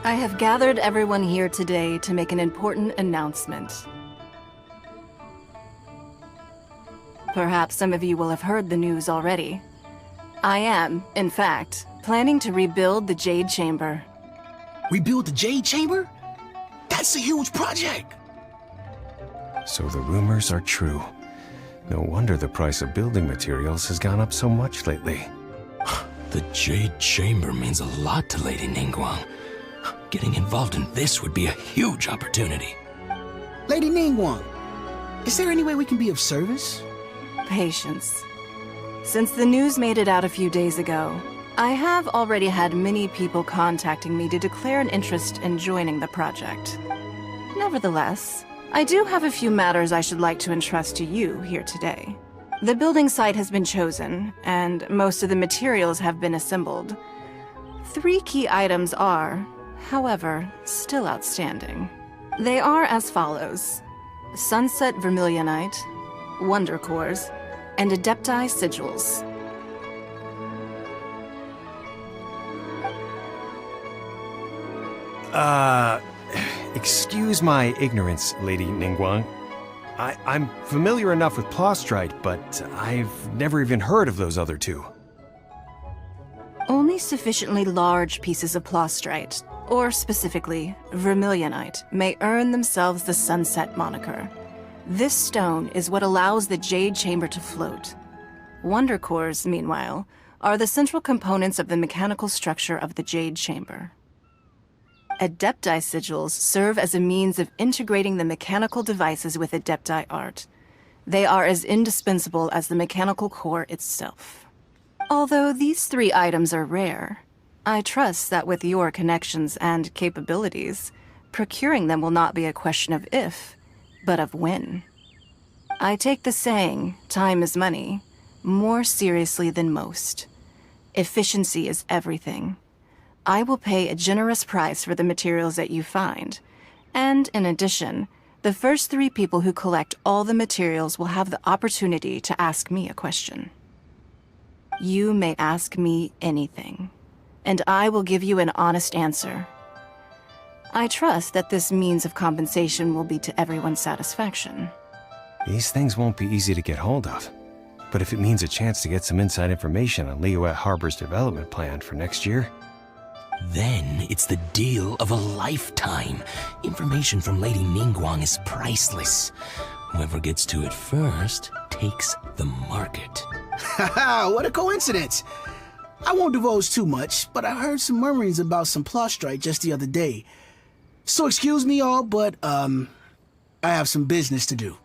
I have gathered everyone here today to make an important announcement. Perhaps some of you will have heard the news already. I am, in fact, planning to rebuild the Jade Chamber. Rebuild the Jade Chamber? That's a huge project! So the rumors are true. No wonder the price of building materials has gone up so much lately. The Jade Chamber means a lot to Lady Ningguang. Getting involved in this would be a huge opportunity. Lady Ningguang, is there any way we can be of service? Patience. Since the news made it out a few days ago, I have already had many people contacting me to declare an interest in joining the project. Nevertheless, I do have a few matters I should like to entrust to you here today. The building site has been chosen, and most of the materials have been assembled. 3 key items are, however, still outstanding. They are as follows: Sunset Vermilionite, Wonder Cores, and Adepti Sigils. Excuse my ignorance, Lady Ningguang. I'm familiar enough with Plostrite, but I've never even heard of those other 2. Only sufficiently large pieces of Plostrite, or specifically, Vermilionite, may earn themselves the Sunset moniker. This stone is what allows the Jade Chamber to float. Wonder Cores, meanwhile, are the central components of the mechanical structure of the Jade Chamber. Adepti Sigils serve as a means of integrating the mechanical devices with Adepti art. They are as indispensable as the mechanical core itself. Although these 3 items are rare, I trust that with your connections and capabilities, procuring them will not be a question of if, but of when. I take the saying, time is money, more seriously than most. Efficiency is everything. I will pay a generous price for the materials that you find, and in addition, the first 3 people who collect all the materials will have the opportunity to ask me a question. You may ask me anything, and I will give you an honest answer. I trust that this means of compensation will be to everyone's satisfaction. These things won't be easy to get hold of. But if it means a chance to get some inside information on Liyuet Harbor's development plan for next year... Then it's the deal of a lifetime. Information from Lady Ningguang is priceless. Whoever gets to it first takes the market. Haha, what a coincidence! I won't divulge too much, but I heard some murmurings about some Plostrite just the other day. So excuse me all, but, I have some business to do.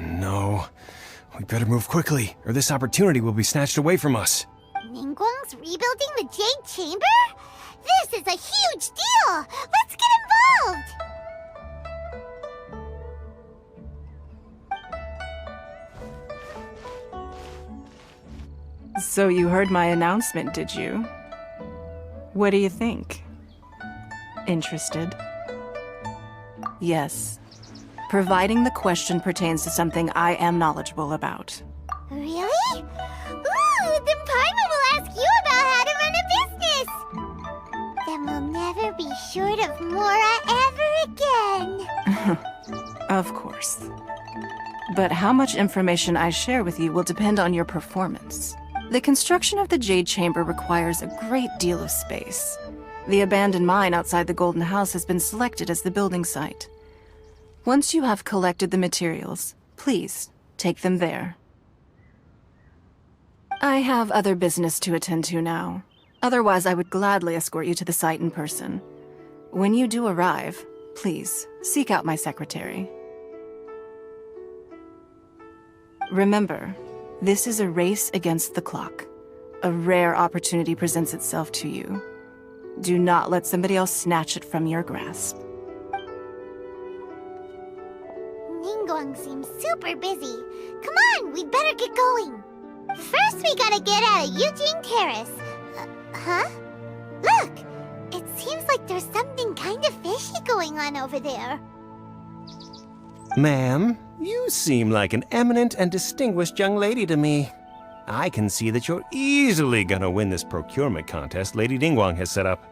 No. We better move quickly, or this opportunity will be snatched away from us. Ningguang's rebuilding the Jade Chamber? This is a huge deal! Let's get involved! So you heard my announcement, did you? What do you think? Interested? Yes. Providing the question pertains to something I am knowledgeable about. Really? Ooh, then Paimon will ask you about how to run a business! Then we'll never be short of Mora ever again! Of course. But how much information I share with you will depend on your performance. The construction of the Jade Chamber requires a great deal of space. The abandoned mine outside the Golden House has been selected as the building site. Once you have collected the materials, please take them there. I have other business to attend to now. Otherwise, I would gladly escort you to the site in person. When you do arrive, Please, seek out my secretary. Remember, this is a race against the clock. A rare opportunity presents itself to you. Do not let somebody else snatch it from your grasp. Ningguang seems super busy. Come on, we better get going. First, we gotta get out of Eugene Terrace. Huh? Look! It seems like there's something kind of fishy going on over there. Ma'am, you seem like an eminent and distinguished young lady to me. I can see that you're easily gonna win this procurement contest Lady Ningguang has set up.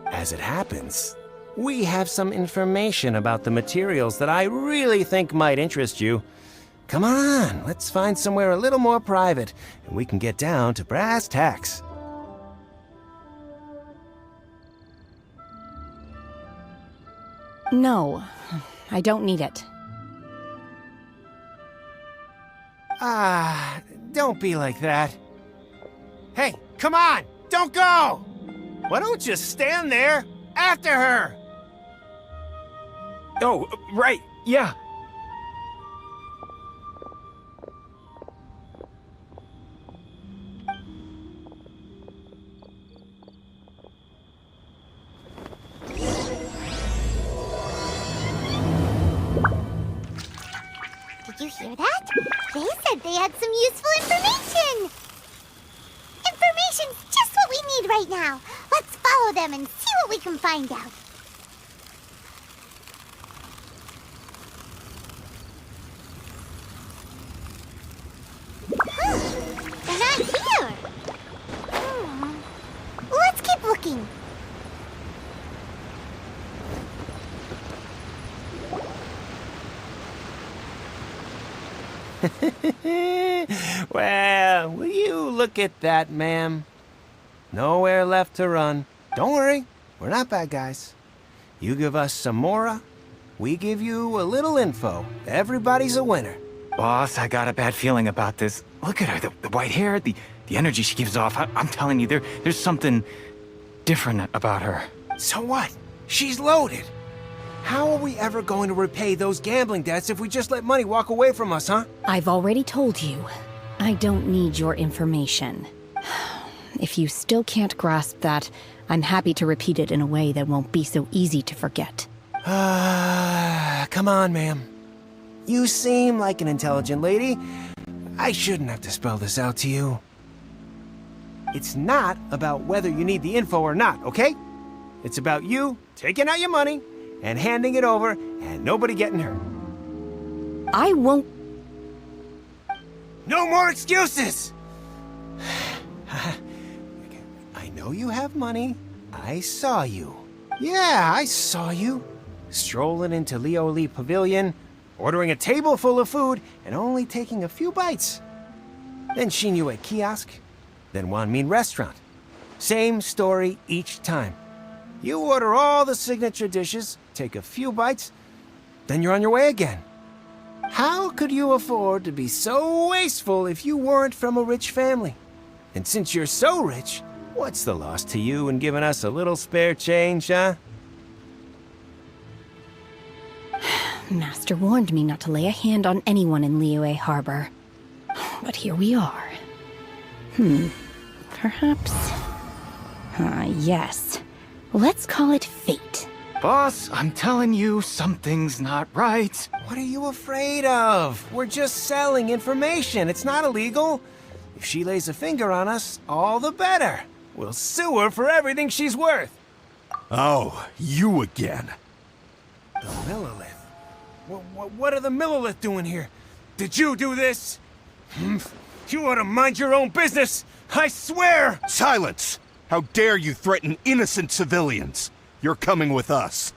As it happens, we have some information about the materials that I really think might interest you. Come on, let's find somewhere a little more private, and we can get down to brass tacks. No, I don't need it. Ah, don't be like that. Hey, come on! Don't go! Why don't you stand there after her? Oh, right, yeah. Did you hear that? They said they had some useful information! Information's just what we need right now. Let's follow them and see what we can find out. They're not here. Let's keep looking. Well, will you look at that, ma'am? Nowhere left to run. Don't worry, we're not bad guys. You give us some mora, we give you a little info. Everybody's a winner. Boss, I got a bad feeling about this. Look at her, the white hair, the energy she gives off. I'm telling you, there's something different about her. So what? She's loaded. How are we ever going to repay those gambling debts if we just let money walk away from us, huh? I've already told you, I don't need your information. If you still can't grasp that, I'm happy to repeat it in a way that won't be so easy to forget. Come on, ma'am. You seem like an intelligent lady. I shouldn't have to spell this out to you. It's not about whether you need the info or not, okay? It's about you taking out your money and handing it over and nobody getting hurt. I won't... No more excuses! I know you have money. I saw you. Yeah, I saw you. Strolling into Leo Lee Pavilion, ordering a table full of food, and only taking a few bites. Then Shinyue Kiosk, then Wanmin Restaurant. Same story each time. You order all the signature dishes, take a few bites, then you're on your way again. How could you afford to be so wasteful if you weren't from a rich family? And since you're so rich, what's the loss to you in giving us a little spare change, huh? Master warned me not to lay a hand on anyone in Liyue Harbor. But here we are. Perhaps... yes. Let's call it fate. Boss, I'm telling you, something's not right. What are you afraid of? We're just selling information. It's not illegal. If she lays a finger on us, all the better. We'll sue her for everything she's worth. Oh, you again. The Millilith. What are the Millilith doing here? Did you do this? You ought to mind your own business. I swear! Silence! How dare you threaten innocent civilians? You're coming with us.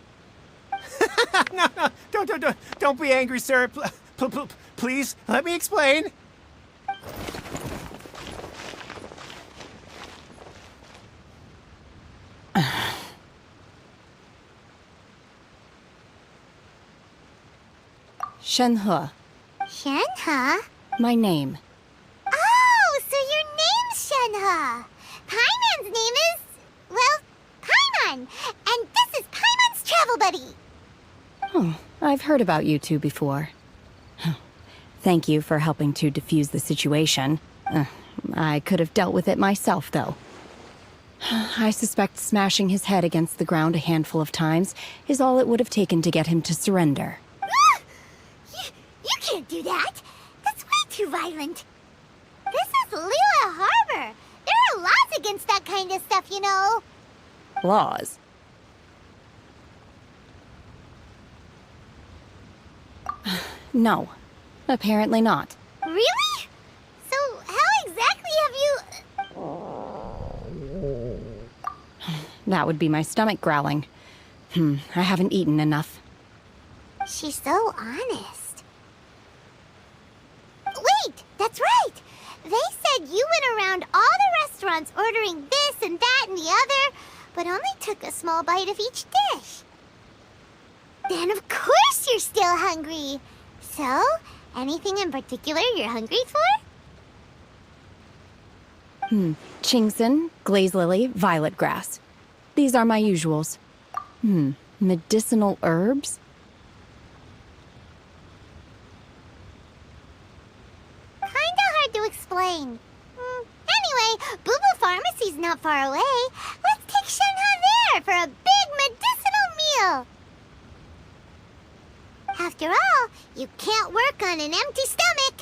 No, don't be angry, sir. Please, let me explain. Shenhe, Shenhe? my name. Oh, so your name's Shenhe. Paimon's name is, well, Paimon. And this nobody. Oh, I've heard about you two before. Thank you for helping to defuse the situation. I could have dealt with it myself, though. I suspect smashing his head against the ground a handful of times is all it would have taken to get him to surrender. You can't do that. That's way too violent. This is Lila Harbor. There are laws against that kind of stuff, you know. Laws? No, apparently not. Really? So how exactly have you... That would be my stomach growling. I haven't eaten enough. She's so honest. Wait, that's right. They said you went around all the restaurants ordering this and that and the other, but only took a small bite of each dish. Then of course you're still hungry. So, anything in particular you're hungry for? Chingson, glaze lily, violet grass. These are my usuals. Medicinal herbs? Kinda hard to explain. Anyway, Boo Boo Pharmacy's not far away. Let's take Shenhe there for a big medicinal meal. After all, you can't work on an empty stomach.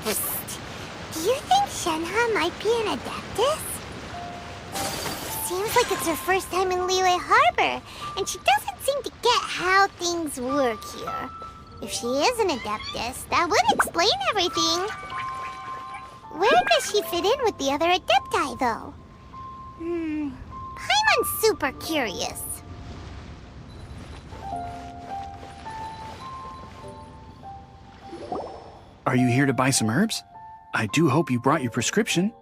Psst. Do you think Shenhe might be an Adeptus? Seems like it's her first time in Liyue Harbor, and she doesn't seem to get how things work here. If she is an Adeptus, that would explain everything. Where does she fit in with the other Adepti, though? Paimon's super curious. Are you here to buy some herbs? I do hope you brought your prescription.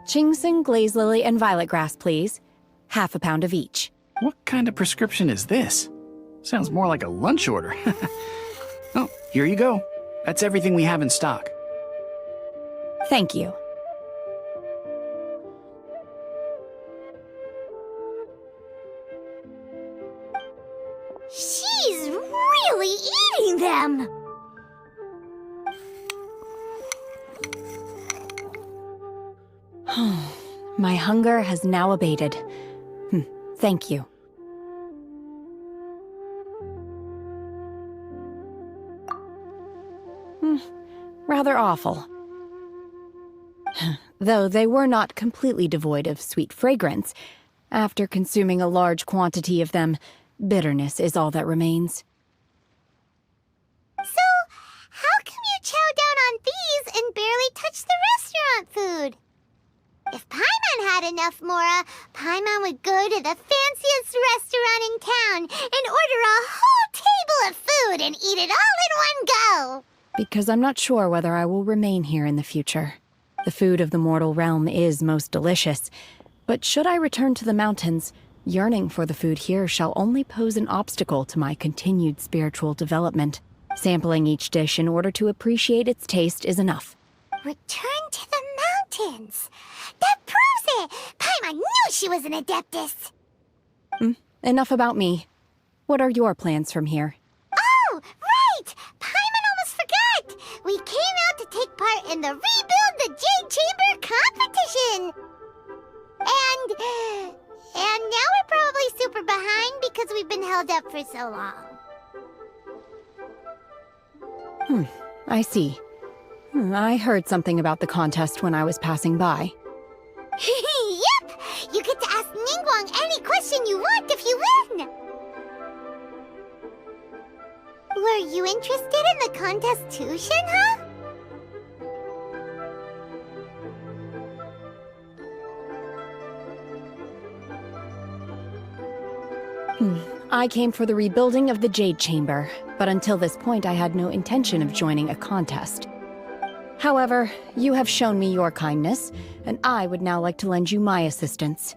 Chingson, glaze lily, and violet grass, please. Half a pound of each. What kind of prescription is this? Sounds more like a lunch order. Oh, here you go. That's everything we have in stock. Thank you. She's really eating them! My hunger has now abated. Thank you. Rather awful. Though they were not completely devoid of sweet fragrance, after consuming a large quantity of them, bitterness is all that remains. So, how come you chow down on these and barely touch the restaurant food? If Paimon had enough Mora, Paimon would go to the fanciest restaurant in town and order a whole table of food and eat it all in one go. Because I'm not sure whether I will remain here in the future. The food of the mortal realm is most delicious, but should I return to the mountains, yearning for the food here shall only pose an obstacle to my continued spiritual development. Sampling each dish in order to appreciate its taste is enough. Return to the mountains. That proves it. Paimon knew she was an Adeptus. Enough about me. What are your plans from here? Oh, right! Paimon almost forgot! We came out to take part in the Rebuild the Jade Chamber competition! And now we're probably super behind because we've been held up for so long. I see. I heard something about the contest when I was passing by. Yep! You get to ask Ningguang any question you want if you win! Were you interested in the contest too, Shenhe? I came for the rebuilding of the Jade Chamber, but until this point I had no intention of joining a contest. However, you have shown me your kindness, and I would now like to lend you my assistance.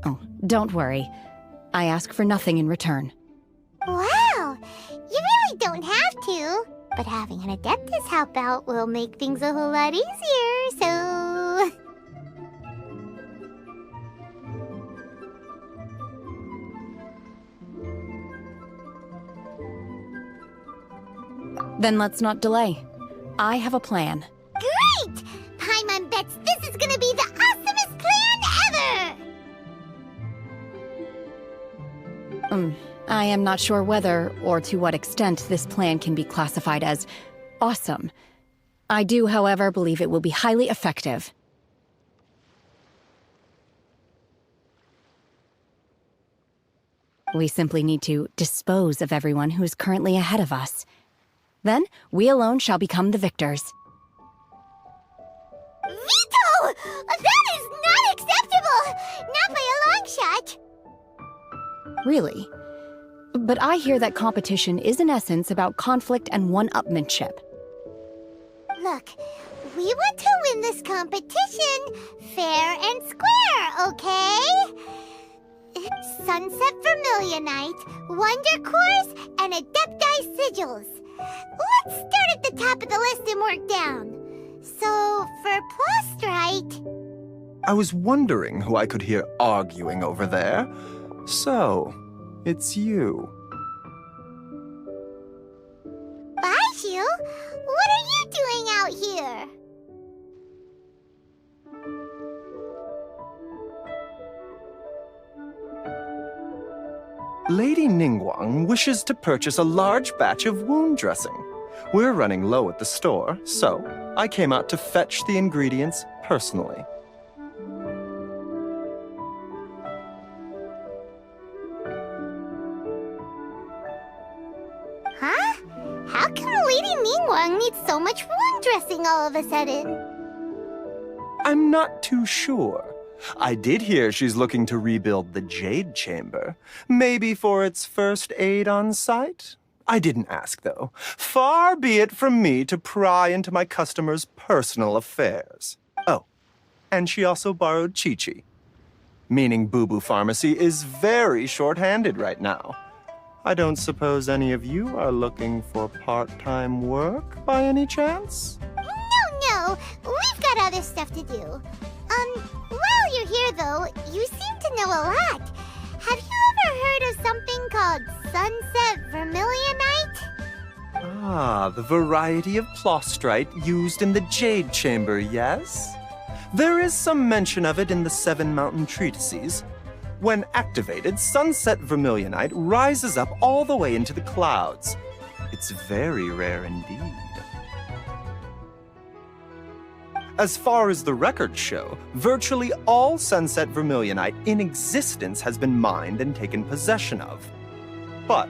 Oh, don't worry. I ask for nothing in return. Wow! You really don't have to. But having an Adeptus help out will make things a whole lot easier, so... Then let's not delay. I have a plan. Great! Paimon bets this is gonna be the awesomest plan ever! I am not sure whether or to what extent this plan can be classified as awesome. I do, however, believe it will be highly effective. We simply need to dispose of everyone who is currently ahead of us. Then, we alone shall become the victors. Vito! That is not acceptable! Not by a long shot! Really? But I hear that competition is in essence about conflict and one-upmanship. Look, we want to win this competition fair and square, okay? Sunset Vermilionite, Wonder Cores, and Adepti Sigils. Let's start at the top of the list and work down. So, for Plostrite... I was wondering who I could hear arguing over there. So, it's you. Baiju? What are you doing out here? Lady Ningguang wishes to purchase a large batch of wound dressing. We're running low at the store, so I came out to fetch the ingredients personally. Huh? How come Lady Ningguang needs so much wound dressing all of a sudden? I'm not too sure. I did hear she's looking to rebuild the Jade Chamber. Maybe for its first aid on site? I didn't ask, though. Far be it from me to pry into my customers' personal affairs. Oh, and she also borrowed Chi-Chi. Meaning Boo Boo Pharmacy is very short-handed right now. I don't suppose any of you are looking for part-time work by any chance? No, we've got other stuff to do. While you're here though, you seem to know a lot. Have you ever heard of something called Sunset Vermilionite? Ah, the variety of plostrite used in the Jade Chamber, yes? There is some mention of it in the Seven Mountain Treatises. When activated, Sunset Vermilionite rises up all the way into the clouds. It's very rare indeed. As far as the records show, virtually all Sunset Vermilionite in existence has been mined and taken possession of. But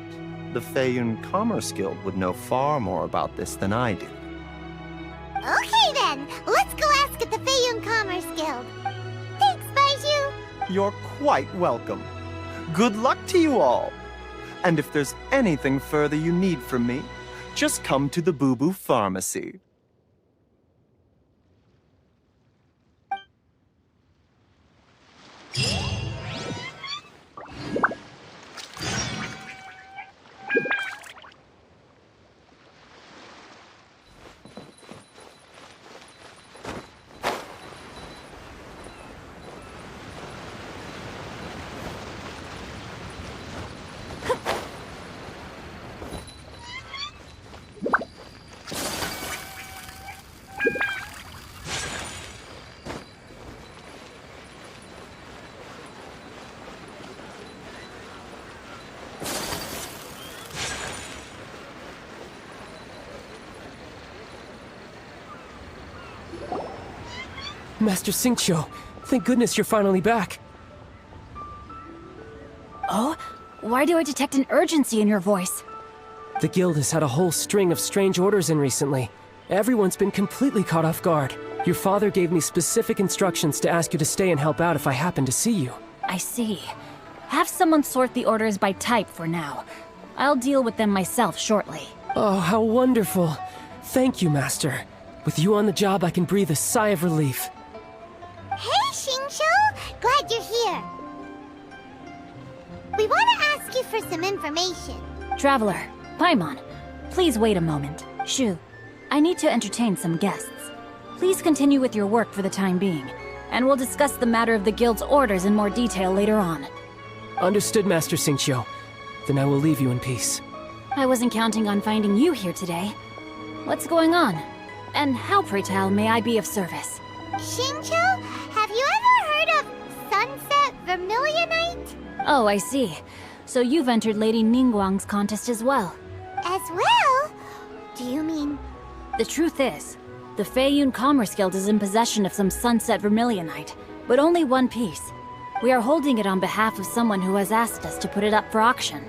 the Feiyun Commerce Guild would know far more about this than I do. Okay then, let's go ask at the Feiyun Commerce Guild. Thanks, Baiju. You're quite welcome. Good luck to you all. And if there's anything further you need from me, just come to the Boo Boo Pharmacy. Master Xingqiu, thank goodness you're finally back. Oh? Why do I detect an urgency in your voice? The guild has had a whole string of strange orders in recently. Everyone's been completely caught off guard. Your father gave me specific instructions to ask you to stay and help out if I happen to see you. I see. Have someone sort the orders by type for now. I'll deal with them myself shortly. Oh, how wonderful. Thank you, Master. With you on the job, I can breathe a sigh of relief. Hey, Xingqiu! Glad you're here. We want to ask you for some information. Traveler, Paimon, please wait a moment. Shu, I need to entertain some guests. Please continue with your work for the time being, and we'll discuss the matter of the guild's orders in more detail later on. Understood, Master Xingqiu. Then I will leave you in peace. I wasn't counting on finding you here today. What's going on? And how, pray tell, may I be of service? Xingqiu, have you ever heard of Sunset Vermilionite? Oh, I see. So you've entered Lady Ningguang's contest as well. As well? Do you mean... The truth is, the Feiyun Commerce Guild is in possession of some Sunset Vermilionite, but only one piece. We are holding it on behalf of someone who has asked us to put it up for auction,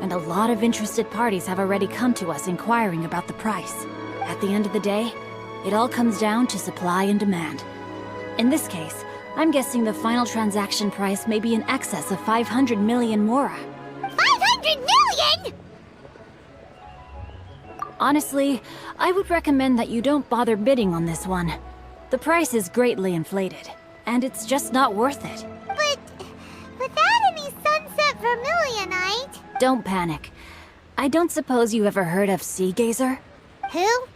and a lot of interested parties have already come to us inquiring about the price. At the end of the day, it all comes down to supply and demand. In this case, I'm guessing the final transaction price may be in excess of 500 million mora. 500 million?! Honestly, I would recommend that you don't bother bidding on this one. The price is greatly inflated, and it's just not worth it. But without any Sunset Vermilionite... Don't panic. I don't suppose you ever heard of Sea Gazer? Who?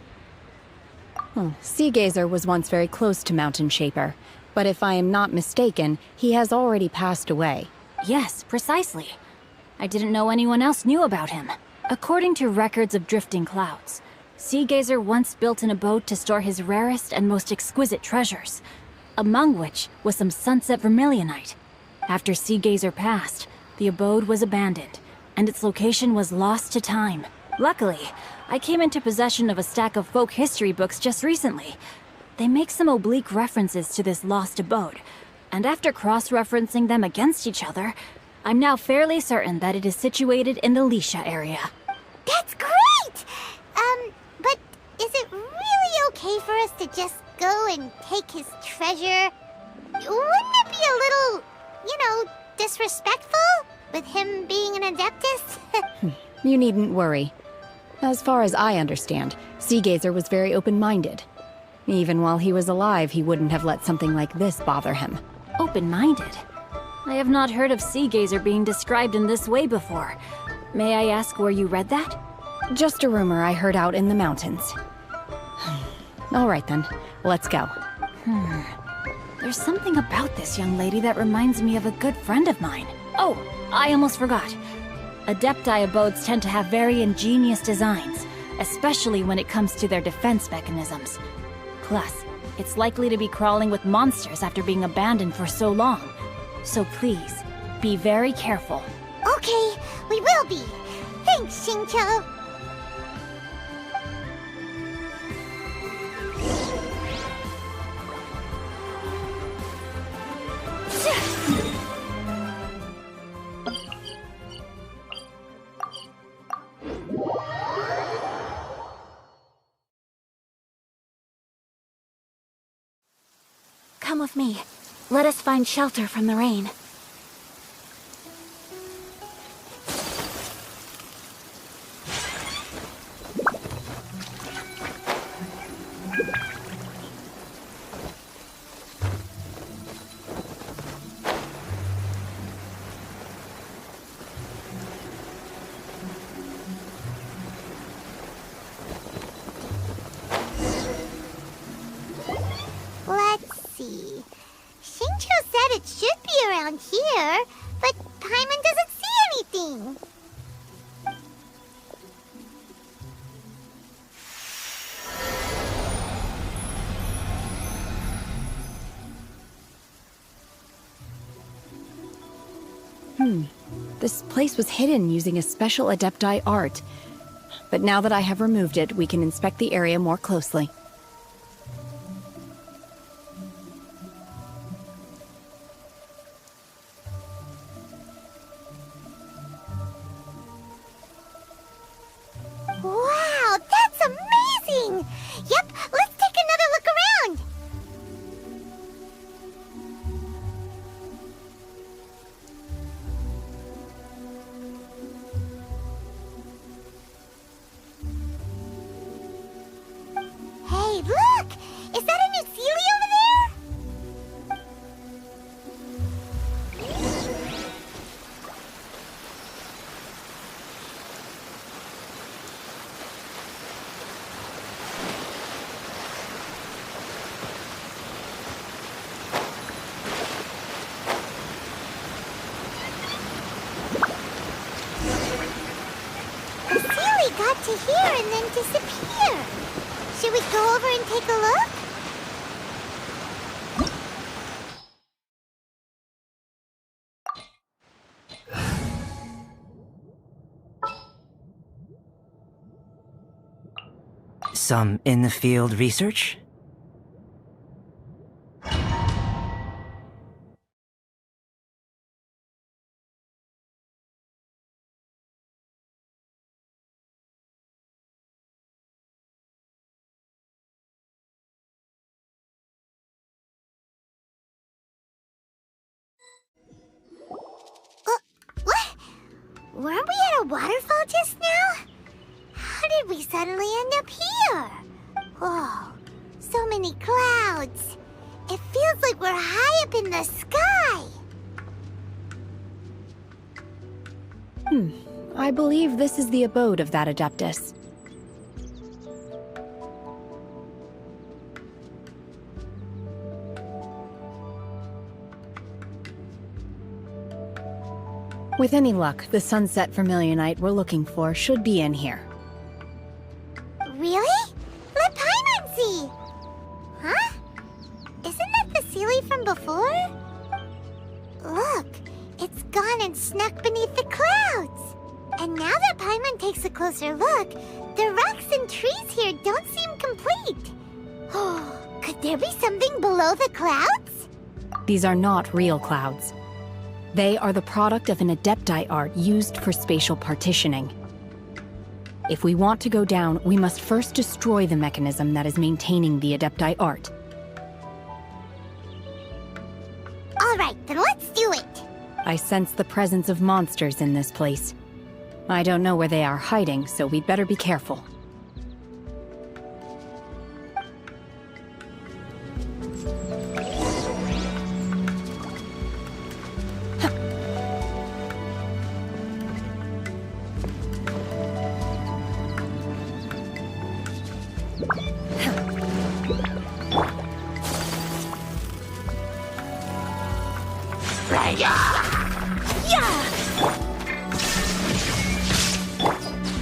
Sea Gazer was once very close to Mountain Shaper, but if I am not mistaken, he has already passed away. Yes, precisely. I didn't know anyone else knew about him. According to records of drifting clouds, Sea Gazer once built an abode to store his rarest and most exquisite treasures, among which was some Sunset Vermilionite. After Sea Gazer passed, the abode was abandoned, and its location was lost to time. Luckily, I came into possession of a stack of folk history books just recently. They make some oblique references to this lost abode, and after cross-referencing them against each other, I'm now fairly certain that it is situated in the Lisha area. That's great! But is it really okay for us to just go and take his treasure? Wouldn't it be a little, disrespectful? With him being an Adeptus? You needn't worry. As far as I understand, Sea Gazer was very open-minded. Even while he was alive, he wouldn't have let something like this bother him. Open-minded? I have not heard of Sea Gazer being described in this way before. May I ask where you read that? Just a rumor I heard out in the mountains. All right then, let's go. There's something about this young lady that reminds me of a good friend of mine. Oh, I almost forgot. Adepti abodes tend to have very ingenious designs, especially when it comes to their defense mechanisms. Plus, it's likely to be crawling with monsters after being abandoned for so long. So please, be very careful. Okay, we will be. Thanks, Xingqiu. Come with me. Let us find shelter from the rain. Let's see. Xingqiu said it should be around here, but Paimon doesn't see anything. This place was hidden using a special Adepti art. But now that I have removed it, we can inspect the area more closely. Wow, that's amazing! Yep, let's take another look around! appear and then disappear. Should we go over and take a look? Some in-the-field research? What? Weren't we at a waterfall just now? How did we suddenly end up here? Whoa, so many clouds. It feels like we're high up in the sky. I believe this is the abode of that Adeptus. With any luck, the sunset vermilionite we're looking for should be in here. Really? Let Paimon see! Huh? Isn't that the Sealy from before? Look, it's gone and snuck beneath the clouds. And now that Paimon takes a closer look, the rocks and trees here don't seem complete. Oh, could there be something below the clouds? These are not real clouds. They are the product of an Adepti art used for spatial partitioning. If we want to go down, we must first destroy the mechanism that is maintaining the Adepti art. All right, then let's do it. I sense the presence of monsters in this place. I don't know where they are hiding, so we'd better be careful.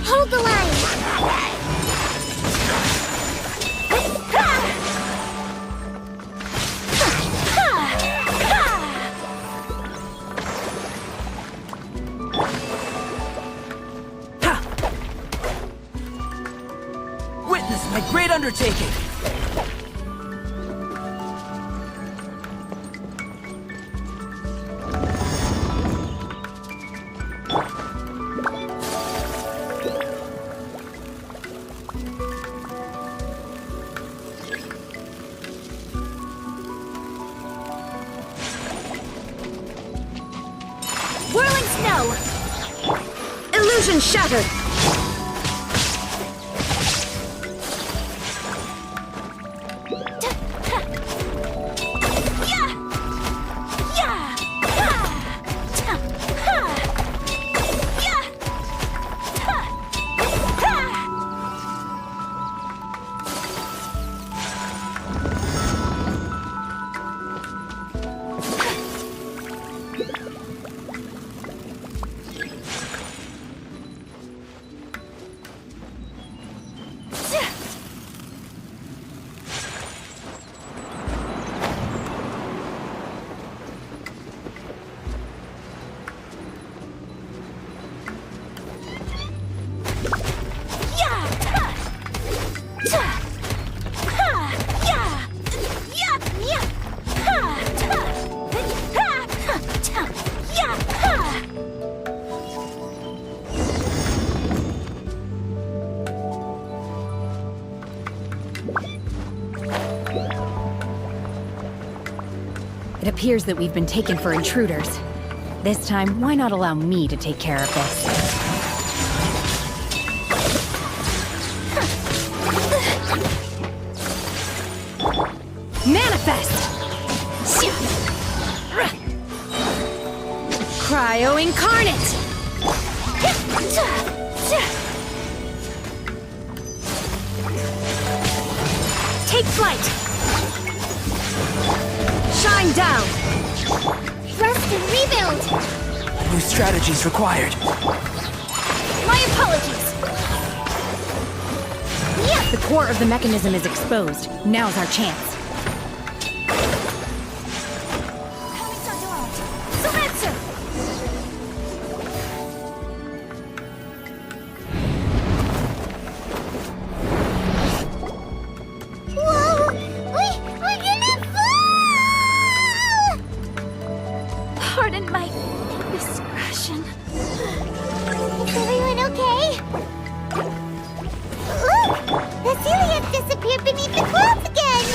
Hold the line. Witness my great undertaking! Whirling snow. Illusion shattered! It appears that we've been taken for intruders. This time, why not allow me to take care of this? Manifest! Cryo Incarnate! Take flight! Shine down! Rest and rebuild. New strategies required. My apologies. The core of the mechanism is exposed. Now's our chance. Pardon my indiscretion. Is everyone okay? Look! The Celiac disappeared beneath the clouds again!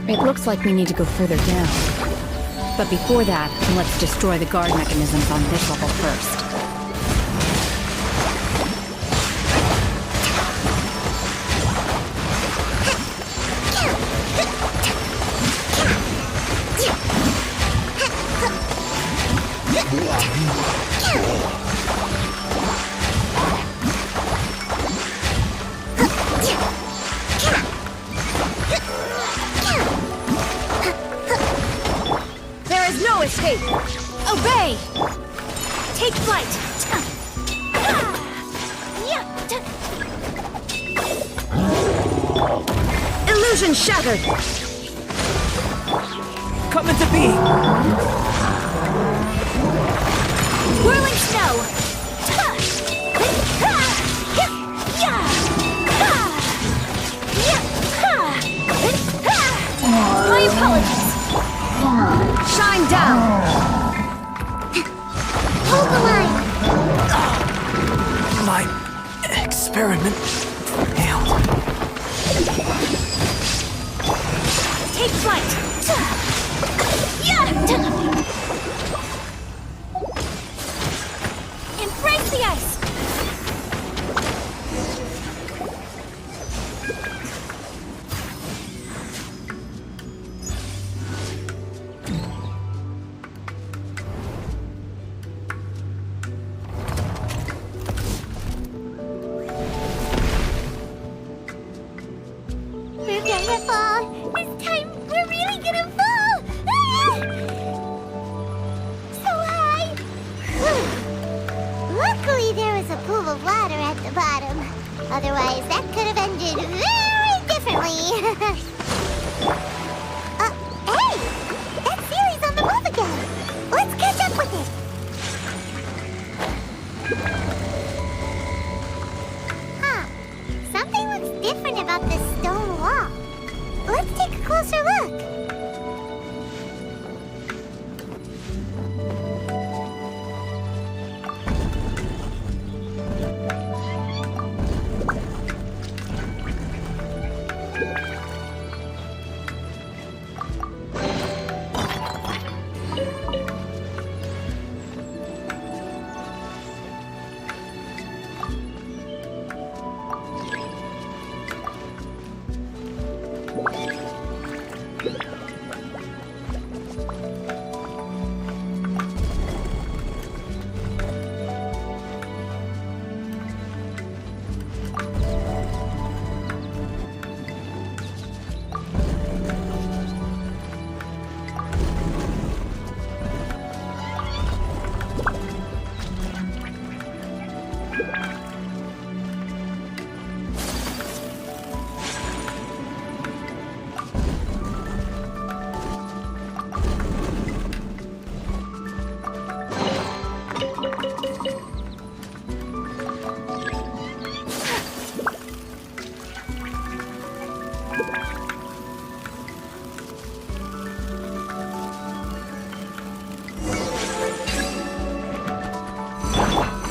It looks like we need to go further down. But before that, let's destroy the guard mechanisms on this level first. There is no escape! Obey! Take flight! Illusion shattered! Come into being! Whirling snow! My apologies! Shine down! Hold the line! My experiment failed. Take flight! Embrace the ice! We're gonna fall! This time, we're really gonna fall! So high! Luckily, there was a pool of water at the bottom. Otherwise, that could have ended very differently. Hey! That Sealy's on the move again! Let's catch up with it! Huh. Something looks different about this stone wall. Let's take a closer look.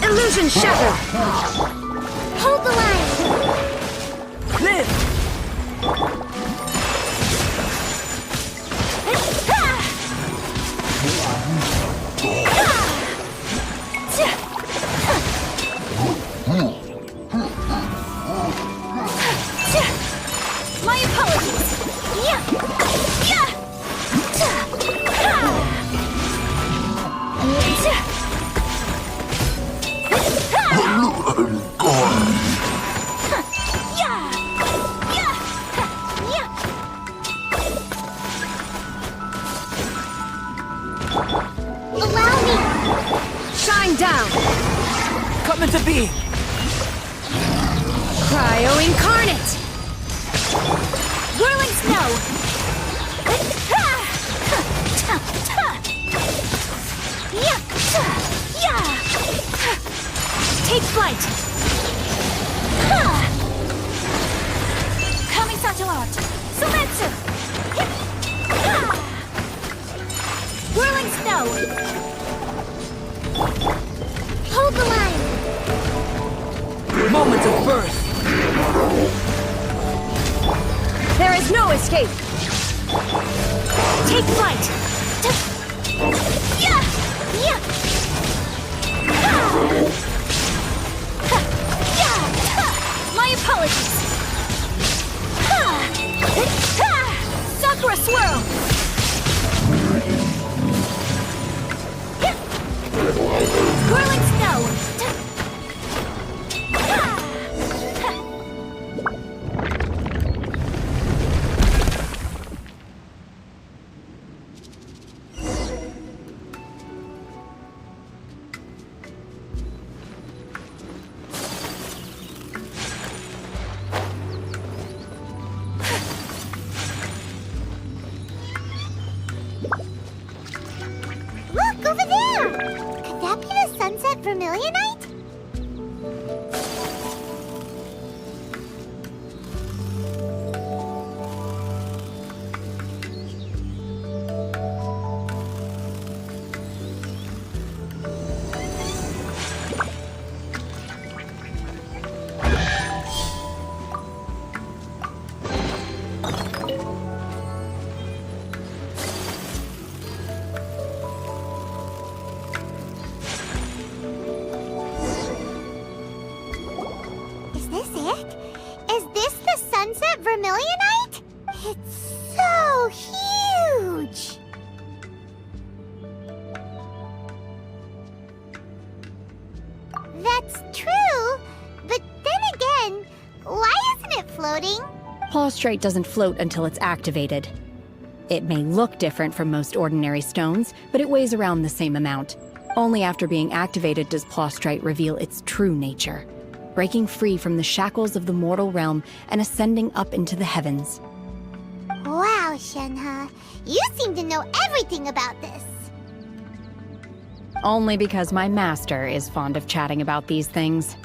Illusion shattered! Hold the line! Live! My apologies! Allow me! Shine down! Come into being! Bio Incarnate! Whirling Snow! Take flight! Kamisato out! Sumetsu! Whirling Snow! Hold the line! Moment of birth! There is no escape! Take flight! My apologies! Sakura Swirl! Whirling Snow! Look, over there! Could that be the sunset vermilionite? Is this it? Is this the sunset vermilionite? It's so huge! That's true, but then again, why isn't it floating? Plaustrite doesn't float until it's activated. It may look different from most ordinary stones, but it weighs around the same amount. Only after being activated does Plaustrite reveal its true nature, breaking free from the shackles of the mortal realm and ascending up into the heavens. Wow, Shenhe, you seem to know everything about this. Only because my master is fond of chatting about these things.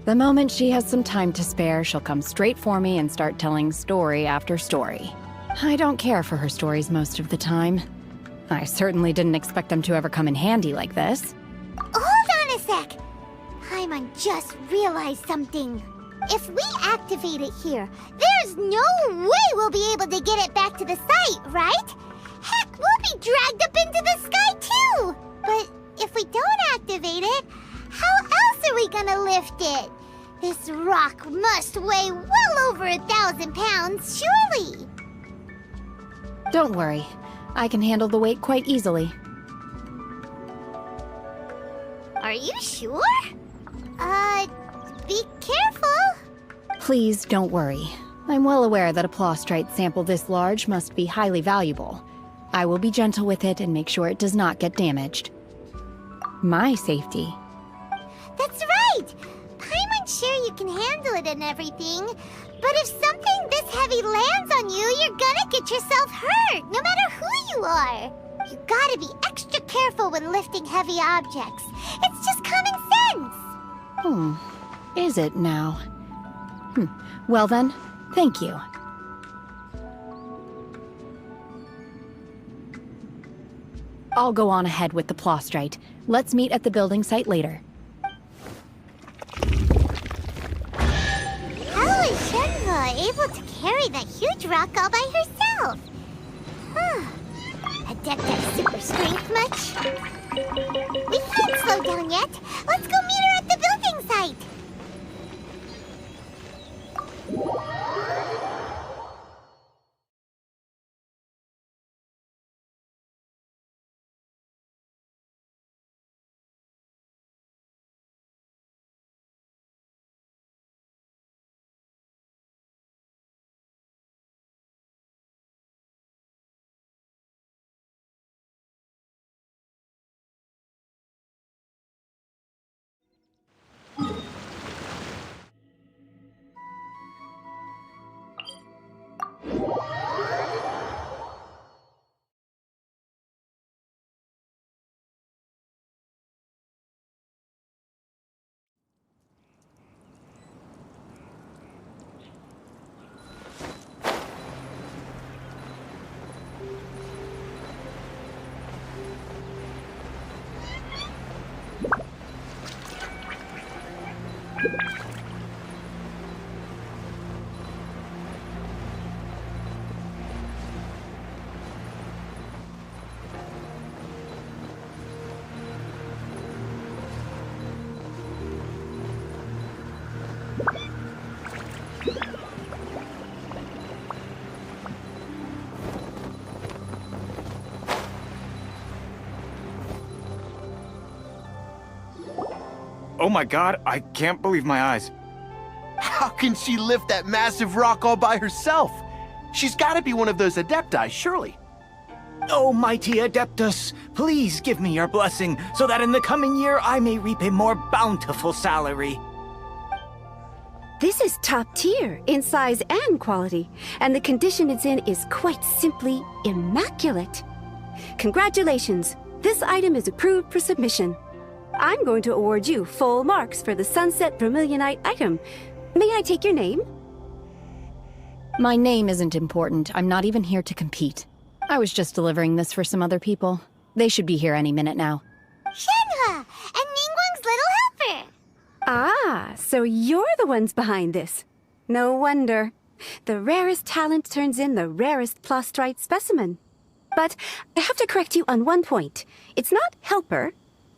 The moment she has some time to spare, she'll come straight for me and start telling story after story. I don't care for her stories most of the time. I certainly didn't expect them to ever come in handy like this. Hold on a sec! Paimon just realized something. If we activate it here, there's no way we'll be able to get it back to the site, right? Heck, we'll be dragged up into the sky too! But if we don't activate it, how else are we gonna lift it? This rock must weigh well over 1,000 pounds, surely! Don't worry. I can handle the weight quite easily. Are you sure? Be careful! Please don't worry. I'm well aware that a Plaustrite sample this large must be highly valuable. I will be gentle with it and make sure it does not get damaged. My safety. That's right! Paimon's sure you can handle it and everything, but if something this heavy lands on you, you're gonna get yourself hurt, no matter who you are. You gotta be extra careful when lifting heavy objects. It's just common sense. Is it now? Well then, thank you. I'll go on ahead with the Plaustrite. Let's meet at the building site later. How is Shenhe able to carry that huge rock all by herself? Adept at super strength much? We can't slow down yet. Let's go meet her at the building site. Oh my god, I can't believe my eyes. How can she lift that massive rock all by herself? She's gotta be one of those Adepti, surely. Oh, mighty Adeptus, please give me your blessing so that in the coming year I may reap a more bountiful salary. This is top tier in size and quality, and the condition it's in is quite simply immaculate. Congratulations, this item is approved for submission. I'm going to award you full marks for the Sunset Vermilionite item. May I take your name? My name isn't important. I'm not even here to compete. I was just delivering this for some other people. They should be here any minute now. Shenhe, and Ningguang's little helper. Ah, so you're the ones behind this. No wonder. The rarest talent turns in the rarest plastrite specimen. But I have to correct you on one point. It's not helper,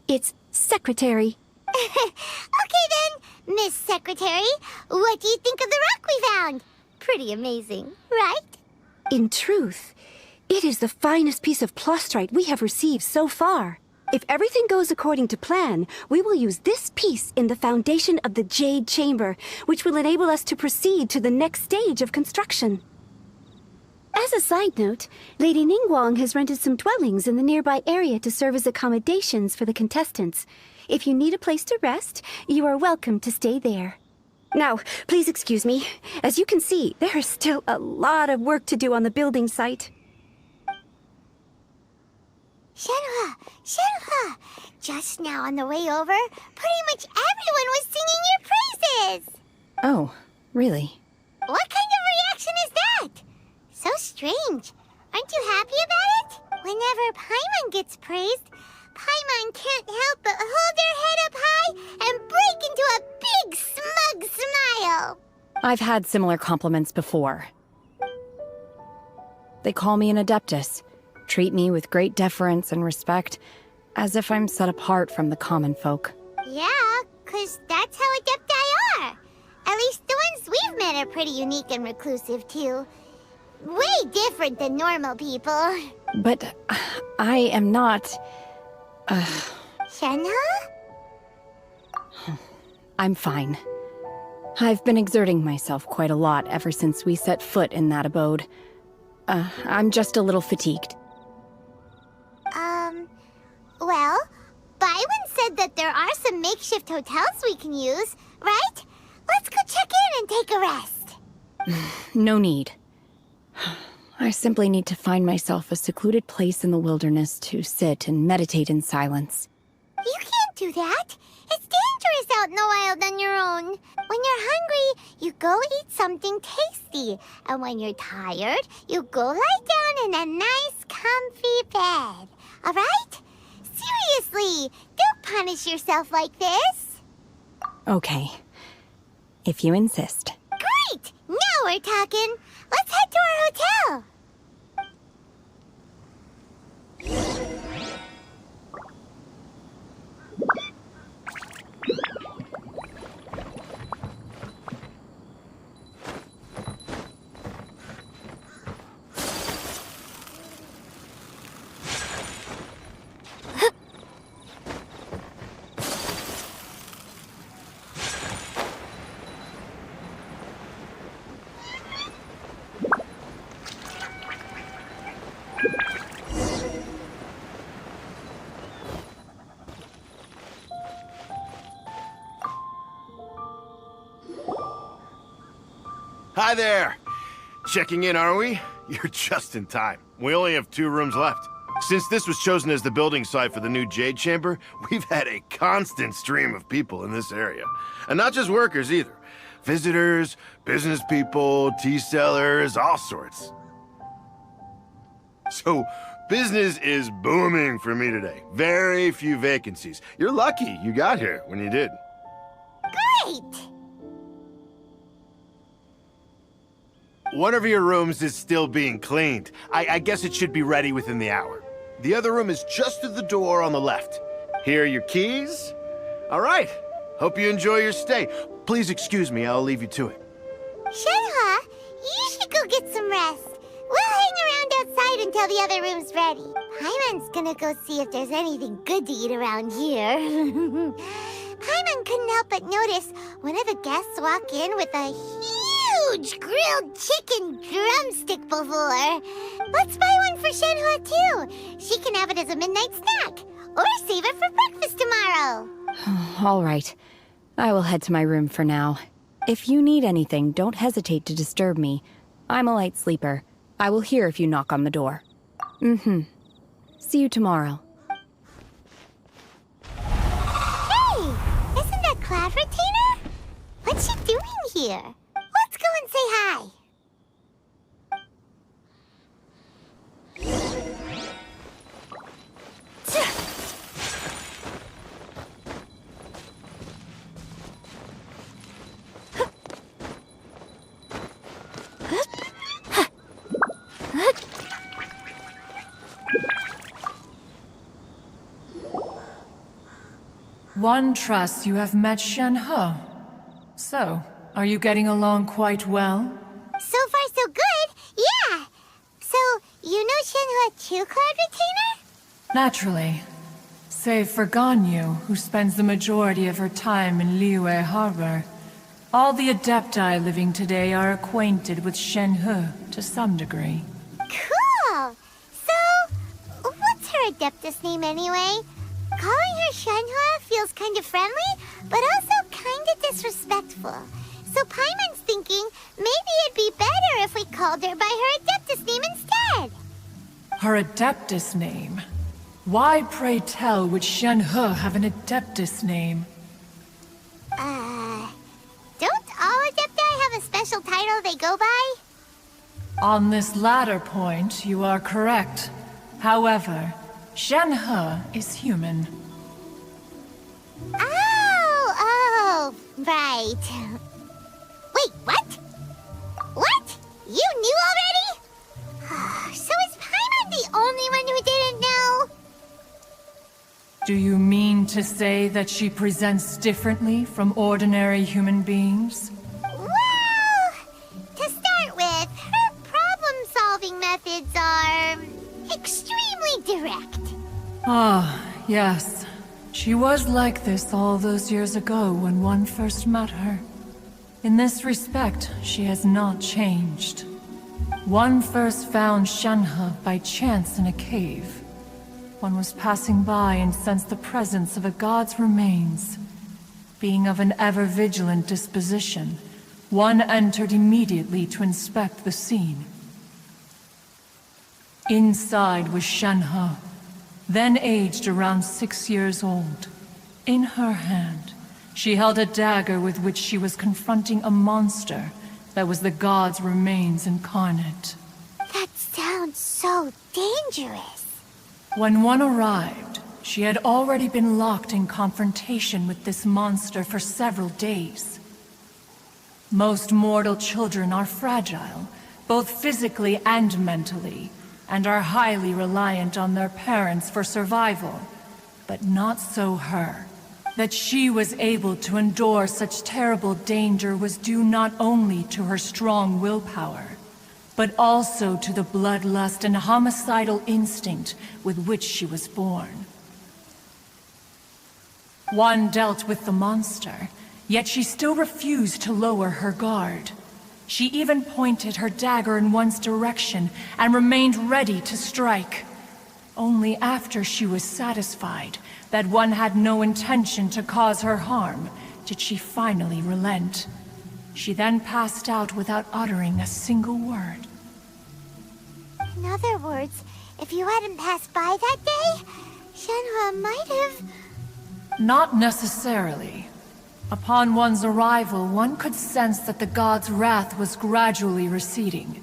it's secretary. Okay then, Miss Secretary, what do you think of the rock we found? Pretty amazing, right? In truth, it is the finest piece of plastrite we have received so far. If everything goes according to plan, we will use this piece in the foundation of the Jade Chamber, which will enable us to proceed to the next stage of construction. As a side note, Lady Ningguang has rented some dwellings in the nearby area to serve as accommodations for the contestants. If you need a place to rest, you are welcome to stay there. Now, please excuse me. As you can see, there is still a lot of work to do on the building site. Shenhe, just now on the way over, pretty much everyone was singing your praises. Oh, really? What kind of reaction is that? So strange. Aren't you happy about it? Whenever Paimon gets praised, Paimon can't help but hold their head up high and break into a big smug smile. I've had similar compliments before. They call me an Adeptus, treat me with great deference and respect, as if I'm set apart from the common folk. Yeah, 'cause that's how Adepti are. At least the ones we've met are pretty unique and reclusive, too. Way different than normal people. But I am not... Shenhe? I'm fine. I've been exerting myself quite a lot ever since we set foot in that abode. I'm just a little fatigued. Well, Byron said that there are some makeshift hotels we can use, right? Let's go check in and take a rest. No need. I simply need to find myself a secluded place in the wilderness to sit and meditate in silence. You can't do that. It's dangerous out in the wild on your own. When you're hungry, you go eat something tasty. And when you're tired, you go lie down in a nice, comfy bed. All right? Seriously, don't punish yourself like this. Okay. If you insist. Great! Now we're talking. Let's head to our hotel. Hi there! Checking in, are we? You're just in time. We only have 2 rooms left. Since this was chosen as the building site for the new Jade Chamber, we've had a constant stream of people in this area. And not just workers either. Visitors, business people, tea sellers, all sorts. So, business is booming for me today. Very few vacancies. You're lucky you got here when you did. Great! One of your rooms is still being cleaned. I guess it should be ready within the hour. The other room is just through the door on the left. Here are your keys. All right. Hope you enjoy your stay. Please excuse me, I'll leave you to it. Shenhe, you should go get some rest. We'll hang around outside until the other room's ready. Paimon's gonna go see if there's anything good to eat around here. Paimon couldn't help but notice one of the guests walk in with a huge grilled chicken drumstick before. Let's buy one for Shenhua too. She can have it as a midnight snack. Or save it for breakfast tomorrow. All right. I will head to my room for now. If you need anything, don't hesitate to disturb me. I'm a light sleeper. I will hear if you knock on the door. See you tomorrow. Hey! Isn't that Cloud Retainer? What's she doing here? Let's go and say hi. One trusts you have met Shenhe. So, are you getting along quite well? So far, so good. Yeah. So, you know Shenhua too, Cloud Retainer? Naturally. Save for Ganyu, who spends the majority of her time in Liyue Harbor. All the Adepti living today are acquainted with Shenhe to some degree. Cool. So, what's her Adeptus name anyway? Calling her Shenhua feels kind of friendly, but also kind of disrespectful. So Paimon's thinking maybe it'd be better if we called her by her Adeptus name instead. Her Adeptus name? Why, pray tell, would Shenhe have an Adeptus name? Don't all Adepti have a special title they go by? On this latter point, you are correct. However, Shenhe is human. Oh, right. Wait, what? What? You knew already? So is Paimon the only one who didn't know? Do you mean to say that she presents differently from ordinary human beings? Well, to start with, her problem-solving methods are extremely direct. Ah, yes. She was like this all those years ago when one first met her. In this respect, she has not changed. One first found Shenhe by chance in a cave. One was passing by and sensed the presence of a god's remains. Being of an ever-vigilant disposition, one entered immediately to inspect the scene. Inside was Shenhe, then aged around 6 years old. In her hand, she held a dagger with which she was confronting a monster that was the god's remains incarnate. That sounds so dangerous. When one arrived, she had already been locked in confrontation with this monster for several days. Most mortal children are fragile, both physically and mentally, and are highly reliant on their parents for survival. But not so her. That she was able to endure such terrible danger was due not only to her strong willpower, but also to the bloodlust and homicidal instinct with which she was born. One dealt with the monster, yet she still refused to lower her guard. She even pointed her dagger in one's direction and remained ready to strike. Only after she was satisfied that one had no intention to cause her harm did she finally relent. She then passed out without uttering a single word. In other words, if you hadn't passed by that day, Shenhua might have... Not necessarily. Upon one's arrival, one could sense that the god's wrath was gradually receding.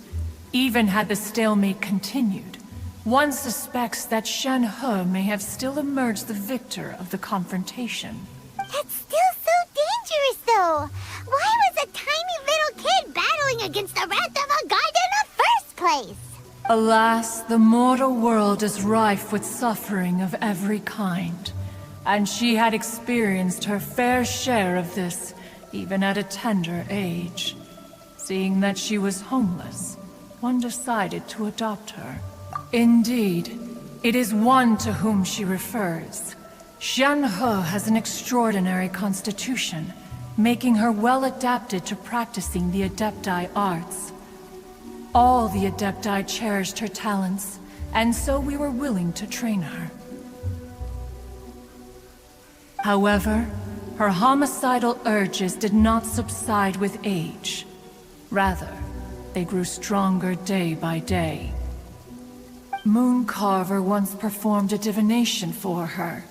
Even had the stalemate continued, one suspects that Shenhe may have still emerged the victor of the confrontation. That's still so dangerous, though! Why was a tiny little kid battling against the wrath of a god in the first place? Alas, the mortal world is rife with suffering of every kind. And she had experienced her fair share of this, even at a tender age. Seeing that she was homeless, one decided to adopt her. Indeed, it is one to whom she refers. Shenhe has an extraordinary constitution, making her well adapted to practicing the Adepti arts. All the Adepti cherished her talents, and so we were willing to train her. However, her homicidal urges did not subside with age. Rather, they grew stronger day by day. Mooncarver once performed a divination for her.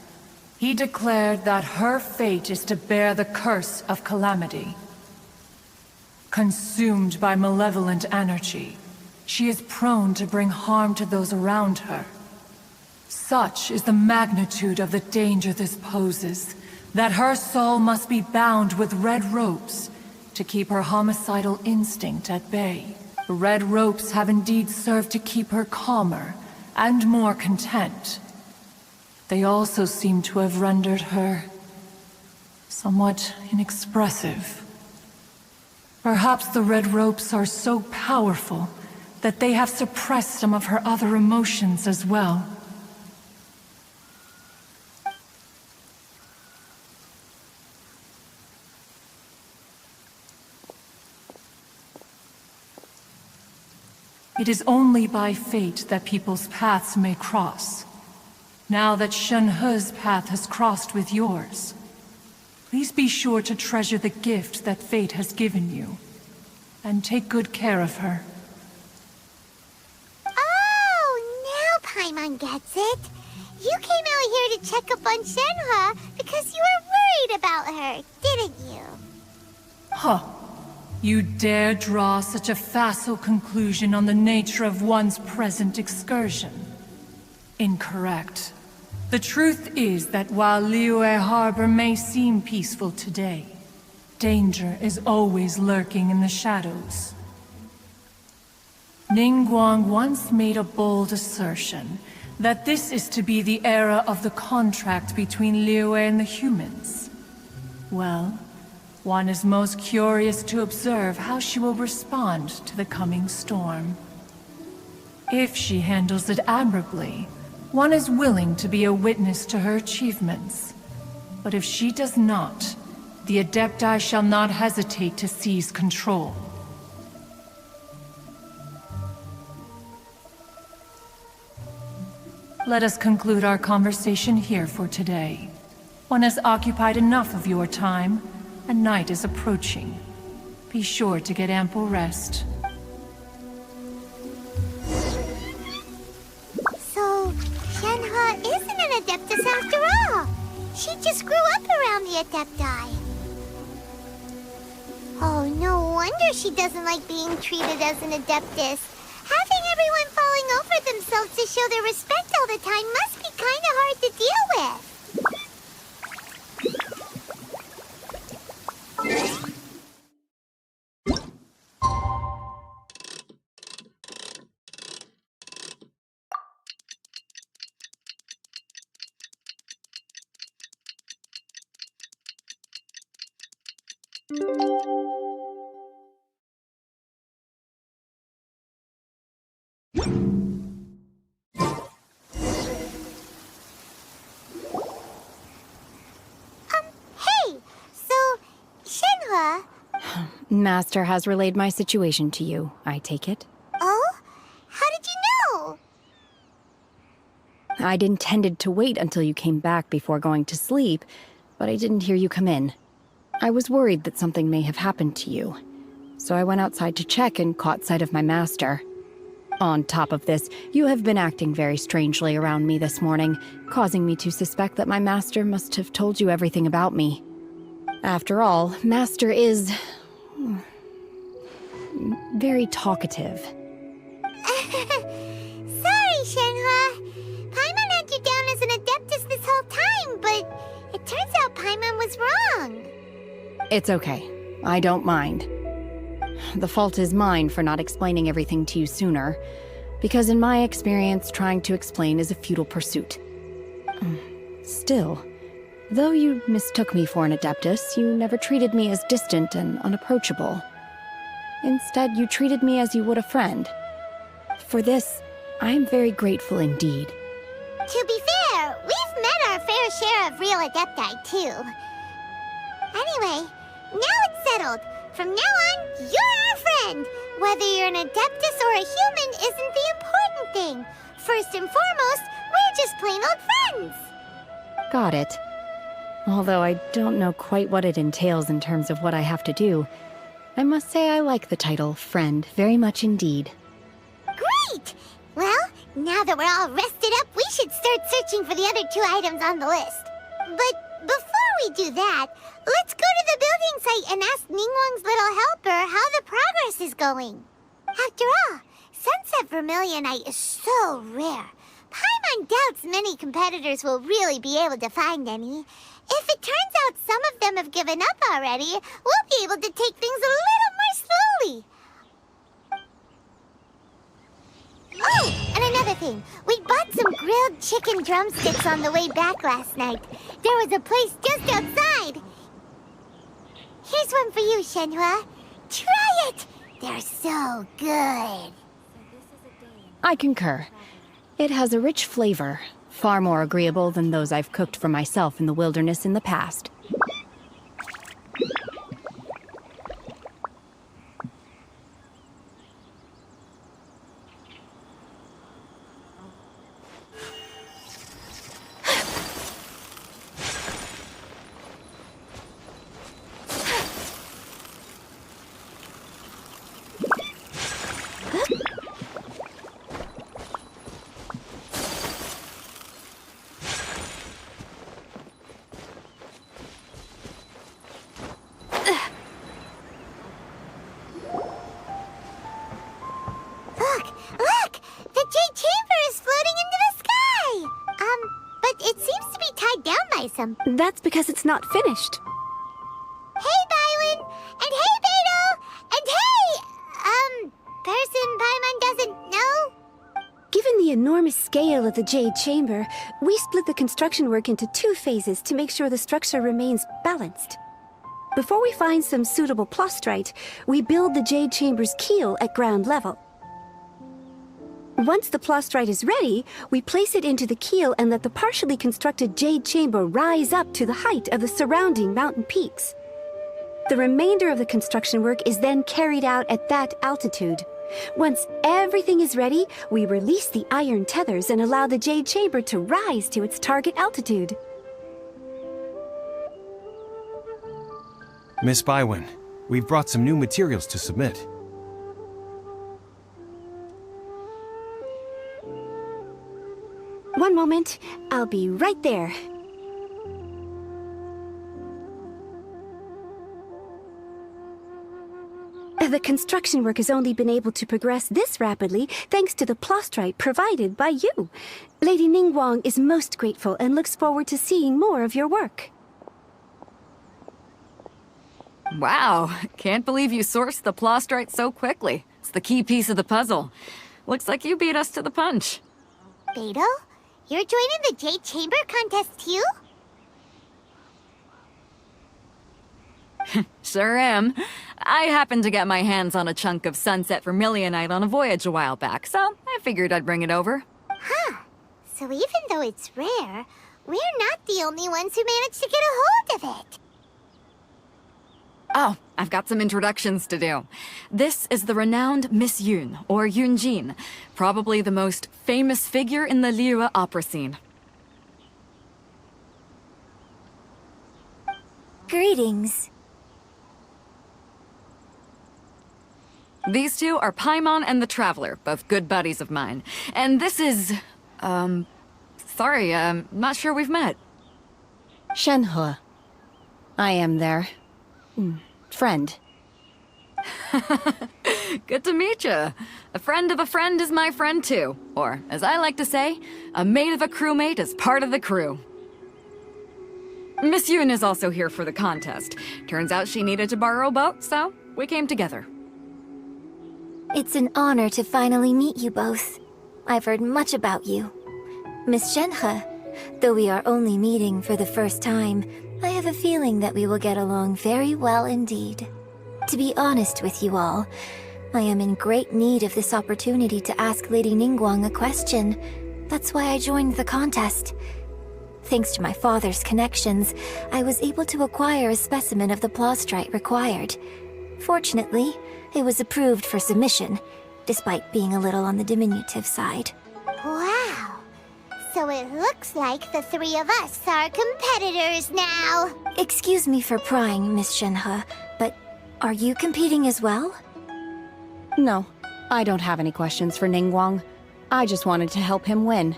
He declared that her fate is to bear the curse of calamity. Consumed by malevolent energy, she is prone to bring harm to those around her. Such is the magnitude of the danger this poses, that her soul must be bound with red ropes to keep her homicidal instinct at bay. The red ropes have indeed served to keep her calmer and more content. They also seem to have rendered her somewhat inexpressive. Perhaps the red ropes are so powerful that they have suppressed some of her other emotions as well. It is only by fate that people's paths may cross. Now that Shenhe's path has crossed with yours, please be sure to treasure the gift that fate has given you, and take good care of her. Oh, now Paimon gets it. You came out here to check up on Shenhe because you were worried about her, didn't you? Huh. You dare draw such a facile conclusion on the nature of one's present excursion? Incorrect. The truth is that while Liyue Harbor may seem peaceful today, danger is always lurking in the shadows. Ningguang once made a bold assertion that this is to be the era of the contract between Liyue and the humans. Well, one is most curious to observe how she will respond to the coming storm. If she handles it admirably, one is willing to be a witness to her achievements. But if she does not, the Adepti shall not hesitate to seize control. Let us conclude our conversation here for today. One has occupied enough of your time, and night is approaching. Be sure to get ample rest. So, Shenhe isn't an Adeptus after all. She just grew up around the Adepti. Oh, no wonder she doesn't like being treated as an Adeptus. Having everyone falling over themselves to show their respect all the time must be kinda hard to deal with. Hey! So, Shenhe... Master has relayed my situation to you, I take it? Oh? How did you know? I'd intended to wait until you came back before going to sleep, but I didn't hear you come in. I was worried that something may have happened to you, so I went outside to check and caught sight of my master. On top of this, you have been acting very strangely around me this morning, causing me to suspect that my master must have told you everything about me. After all, Master is... very talkative. Sorry, Shenhe. Paimon had you down as an Adeptus this whole time, but it turns out Paimon was wrong. It's okay. I don't mind. The fault is mine for not explaining everything to you sooner, because in my experience, trying to explain is a futile pursuit. Still, though you mistook me for an Adeptus, you never treated me as distant and unapproachable. Instead, you treated me as you would a friend. For this, I am very grateful indeed. To be fair, we've met our fair fair share of real Adepti, too. Anyway, now it's settled. From now on, you're our friend. Whether you're an Adeptus or a human isn't the important thing. First and foremost, we're just plain old friends. Got it. Although I don't know quite what it entails in terms of what I have to do, I must say I like the title Friend very much indeed. Great! Well, now that we're all rested up, we should start searching for the other 2 items on the list. But before we do that, let's go to the building site and ask Ningguang's little helper how the progress is going. After all, Sunset Vermilionite is so rare. Paimon doubts many competitors will really be able to find any. If it turns out some of them have given up already, we'll be able to take things a little more slowly. Oh, and another thing. We bought some grilled chicken drumsticks on the way back last night. There was a place just outside. Here's one for you, Shenhua. Try it! They're so good. I concur. It has a rich flavor, far more agreeable than those I've cooked for myself in the wilderness in the past. Look! The Jade Chamber is floating into the sky! But it seems to be tied down by some... That's because it's not finished. Hey, Bywin! And hey, Beto! And hey! Person Paimon doesn't know? Given the enormous scale of the Jade Chamber, we split the construction work into 2 phases to make sure the structure remains balanced. Before we find some suitable plastrite, we build the Jade Chamber's keel at ground level. Once the plastrite is ready, we place it into the keel and let the partially constructed Jade Chamber rise up to the height of the surrounding mountain peaks. The remainder of the construction work is then carried out at that altitude. Once everything is ready, we release the iron tethers and allow the Jade Chamber to rise to its target altitude. Miss Bywin, we've brought some new materials to submit. One moment, I'll be right there. The construction work has only been able to progress this rapidly thanks to the plastrite provided by you. Lady Ningguang is most grateful and looks forward to seeing more of your work. Wow, can't believe you sourced the plastrite so quickly. It's the key piece of the puzzle. Looks like you beat us to the punch. Beto? You're joining the Jade Chamber contest too? Sure am. I happened to get my hands on a chunk of Sunset Vermilionite on a voyage a while back, so I figured I'd bring it over. Huh. So even though it's rare, we're not the only ones who managed to get a hold of it. Oh, I've got some introductions to do. This is the renowned Miss Yun, or Yunjin, probably the most famous figure in the Liyue opera scene. Greetings. These two are Paimon and the Traveler, both good buddies of mine. And this is... sorry, not sure we've met. Shenhua. I am there. Friend. Good to meet you. A friend of a friend is my friend too. Or, as I like to say, a mate of a crewmate is part of the crew. Miss Yun is also here for the contest. Turns out she needed to borrow a boat, so we came together. It's an honor to finally meet you both. I've heard much about you. Miss Shenhe, though we are only meeting for the first time, I have a feeling that we will get along very well indeed. To be honest with you all, I am in great need of this opportunity to ask Lady Ningguang a question. That's why I joined the contest. Thanks to my father's connections, I was able to acquire a specimen of the plastrite required. Fortunately, it was approved for submission, despite being a little on the diminutive side. Wow. So it looks like the three of us are competitors now. Excuse me for prying, Miss Shenhe, but are you competing as well? No, I don't have any questions for Ningguang. I just wanted to help him win.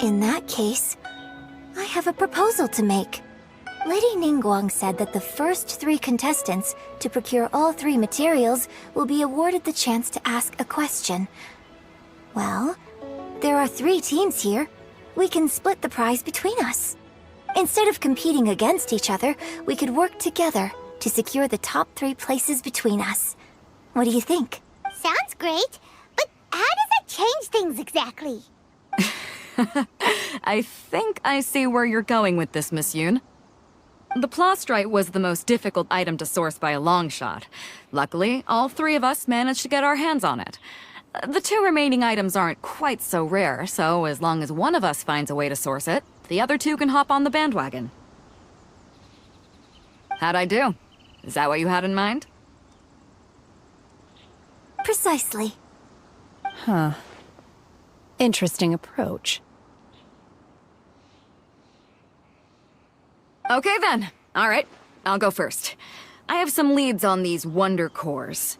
In that case, I have a proposal to make. Lady Ningguang said that the first 3 contestants to procure all 3 materials will be awarded the chance to ask a question. Well, there are 3 teams here. We can split the prize between us. Instead of competing against each other, we could work together to secure the top 3 places between us. What do you think? Sounds great, but how does it change things exactly? I think I see where you're going with this, Miss Yoon. The plastrite was the most difficult item to source by a long shot. Luckily, all 3 of us managed to get our hands on it. The 2 remaining items aren't quite so rare, so as long as one of us finds a way to source it, the other 2 can hop on the bandwagon. How'd I do? Is that what you had in mind? Precisely. Huh. Interesting approach. Okay then. All right, I'll go first. I have some leads on these wonder cores.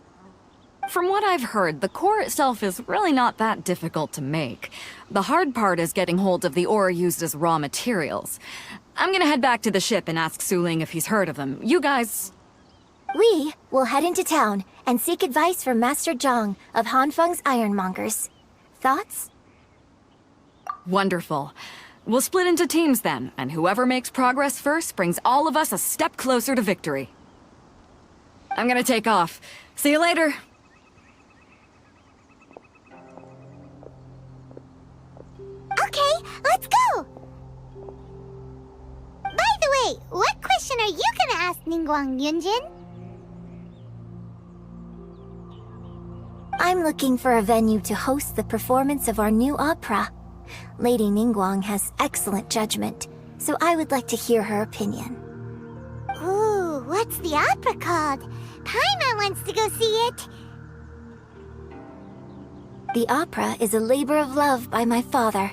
From what I've heard, the core itself is really not that difficult to make. The hard part is getting hold of the ore used as raw materials. I'm gonna head back to the ship and ask Su-Ling if he's heard of them. You guys... We will head into town and seek advice from Master Zhang of Hanfeng's Ironmongers. Thoughts? Wonderful. We'll split into teams then, and whoever makes progress first brings all of us a step closer to victory. I'm gonna take off. See you later. Okay, let's go! By the way, what question are you gonna ask Ningguang, Yunjin? I'm looking for a venue to host the performance of our new opera. Lady Ningguang has excellent judgment, so I would like to hear her opinion. Ooh, what's the opera called? Paimon wants to go see it. The opera is a labor of love by my father.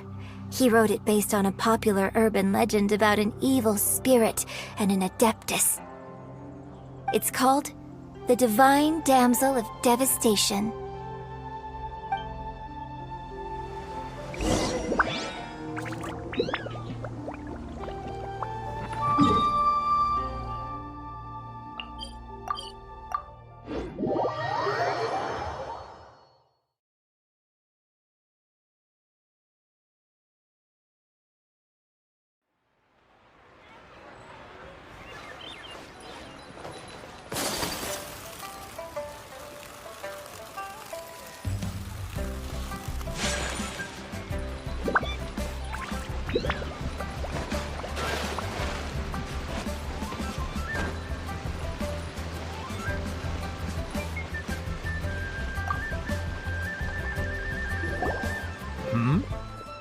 He wrote it based on a popular urban legend about an evil spirit and an adeptus. It's called The Divine Damsel of Devastation.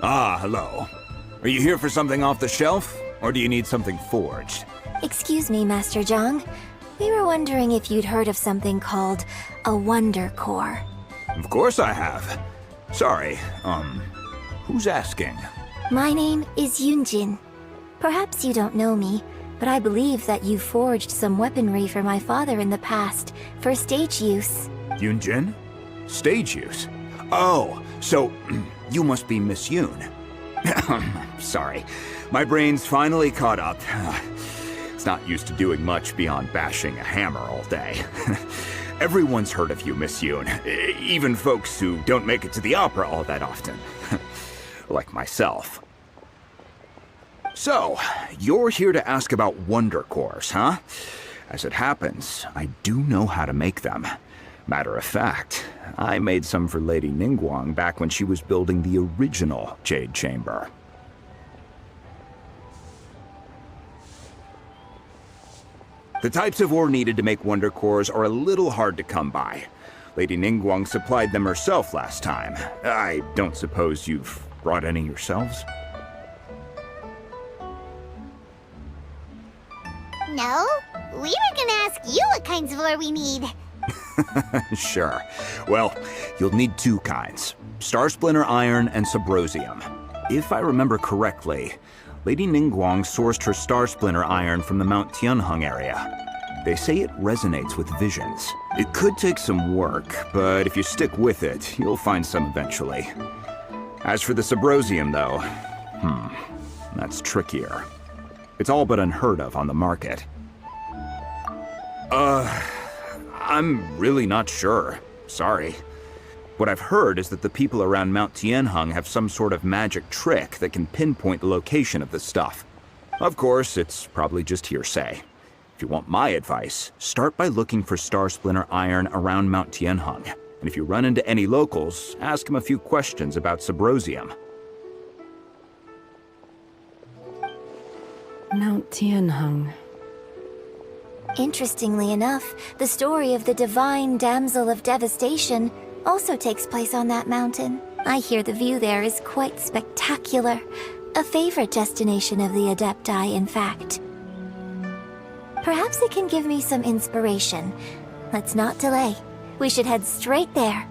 Ah, hello. Are you here for something off the shelf, or do you need something forged? Excuse me, Master Zhang. We were wondering if you'd heard of something called a Wonder Core. Of course I have. Sorry, who's asking? My name is Yunjin. Perhaps you don't know me, but I believe that you forged some weaponry for my father in the past, for stage use. Yunjin? Stage use? Oh, so you must be Miss Yoon. Sorry, my brain's finally caught up. It's not used to doing much beyond bashing a hammer all day. Everyone's heard of you, Miss Yoon. Even folks who don't make it to the opera all that often. Like myself. So, you're here to ask about Wonder Cores, huh? As it happens, I do know how to make them. Matter of fact, I made some for Lady Ningguang back when she was building the original Jade Chamber. The types of ore needed to make Wonder Cores are a little hard to come by. Lady Ningguang supplied them herself last time. I don't suppose you've Brought any yourselves? No, we were gonna ask you what kinds of ore we need. Sure. Well, you'll need 2 kinds. Star Splinter Iron and Subrosium. If I remember correctly, Lady Ningguang sourced her Star Splinter Iron from the Mount Tianheng area. They say it resonates with visions. It could take some work, but if you stick with it, you'll find some eventually. As for the Subrosium, though, that's trickier. It's all but unheard of on the market. I'm really not sure. Sorry. What I've heard is that the people around Mount Tianheng have some sort of magic trick that can pinpoint the location of the stuff. Of course, it's probably just hearsay. If you want my advice, start by looking for Star Splinter Iron around Mount Tianheng. And if you run into any locals, ask them a few questions about Subrosium. Mount Tianheng. Interestingly enough, the story of the divine damsel of devastation also takes place on that mountain. I hear the view there is quite spectacular. A favorite destination of the Adepti, in fact. Perhaps it can give me some inspiration. Let's not delay. We should head straight there.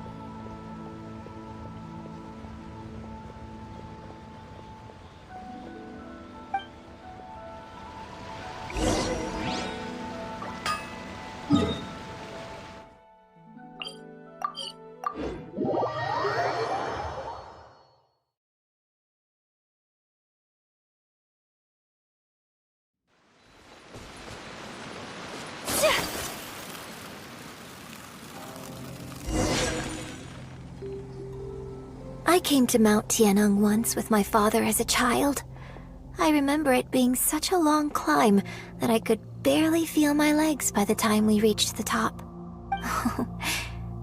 I came to Mount Tianheng once with my father as a child. I remember it being such a long climb that I could barely feel my legs by the time we reached the top.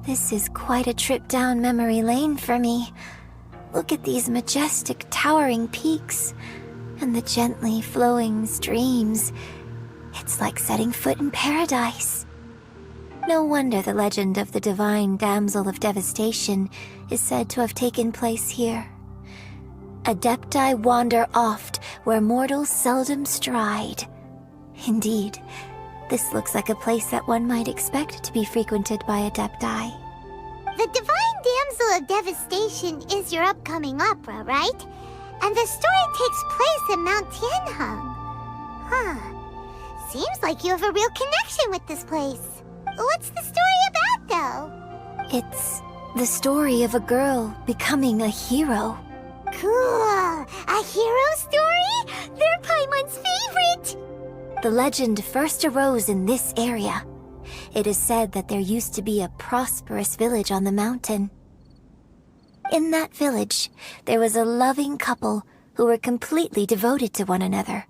This is quite a trip down memory lane for me. Look at these majestic towering peaks and the gently flowing streams. It's like setting foot in paradise. No wonder the legend of the divine damsel of devastation is said to have taken place here. Adepti wander oft where mortals seldom stride. Indeed, this looks like a place that one might expect to be frequented by Adepti. The divine damsel of devastation is your upcoming opera, right? And the story takes place in Mount Tianheng. Huh. Seems like you have a real connection with this place. What's the story about, though? It's the story of a girl becoming a hero. Cool! A hero story? They're Paimon's favorite! The legend first arose in this area. It is said that there used to be a prosperous village on the mountain. In that village, there was a loving couple who were completely devoted to one another.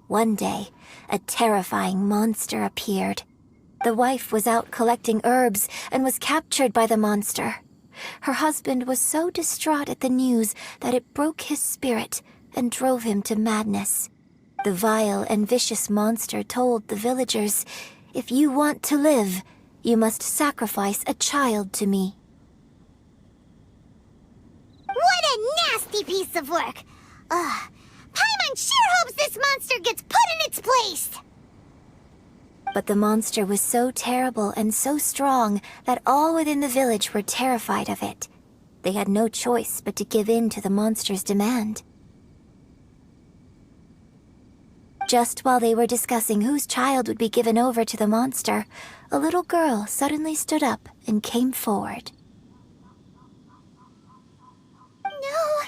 One day, a terrifying monster appeared. The wife was out collecting herbs and was captured by the monster. Her husband was so distraught at the news that it broke his spirit and drove him to madness. The vile and vicious monster told the villagers, "If you want to live, you must sacrifice a child to me." What a nasty piece of work! Paimon sure hopes this monster gets put in its place! But the monster was so terrible and so strong that all within the village were terrified of it. They had no choice but to give in to the monster's demand. Just while they were discussing whose child would be given over to the monster, a little girl suddenly stood up and came forward. No!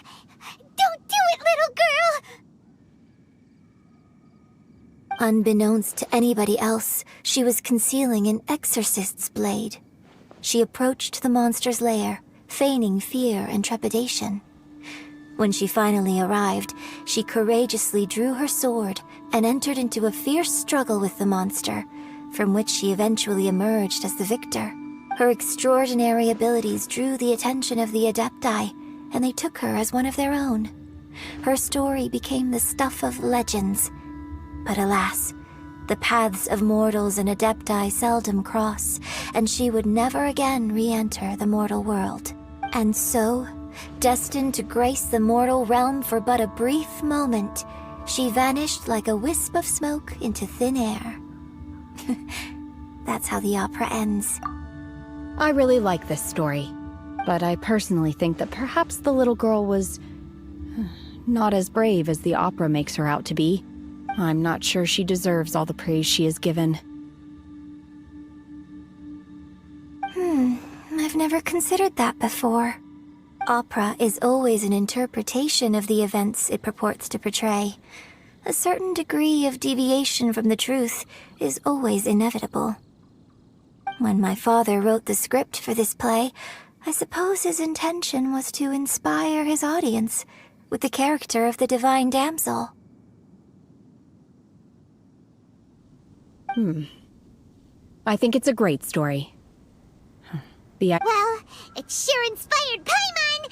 Don't do it, little girl! Unbeknownst to anybody else, she was concealing an exorcist's blade. She approached the monster's lair, feigning fear and trepidation. When she finally arrived, she courageously drew her sword and entered into a fierce struggle with the monster, from which she eventually emerged as the victor. Her extraordinary abilities drew the attention of the Adepti, and they took her as one of their own. Her story became the stuff of legends. But alas, the paths of mortals and Adepti seldom cross, and she would never again re-enter the mortal world. And so, destined to grace the mortal realm for but a brief moment, she vanished like a wisp of smoke into thin air. That's how the opera ends. I really like this story, but I personally think that perhaps the little girl was not as brave as the opera makes her out to be. I'm not sure she deserves all the praise she is given. I've never considered that before. Opera is always an interpretation of the events it purports to portray. A certain degree of deviation from the truth is always inevitable. When my father wrote the script for this play, I suppose his intention was to inspire his audience with the character of the divine damsel. I think it's a great story. Well, it sure inspired Paimon!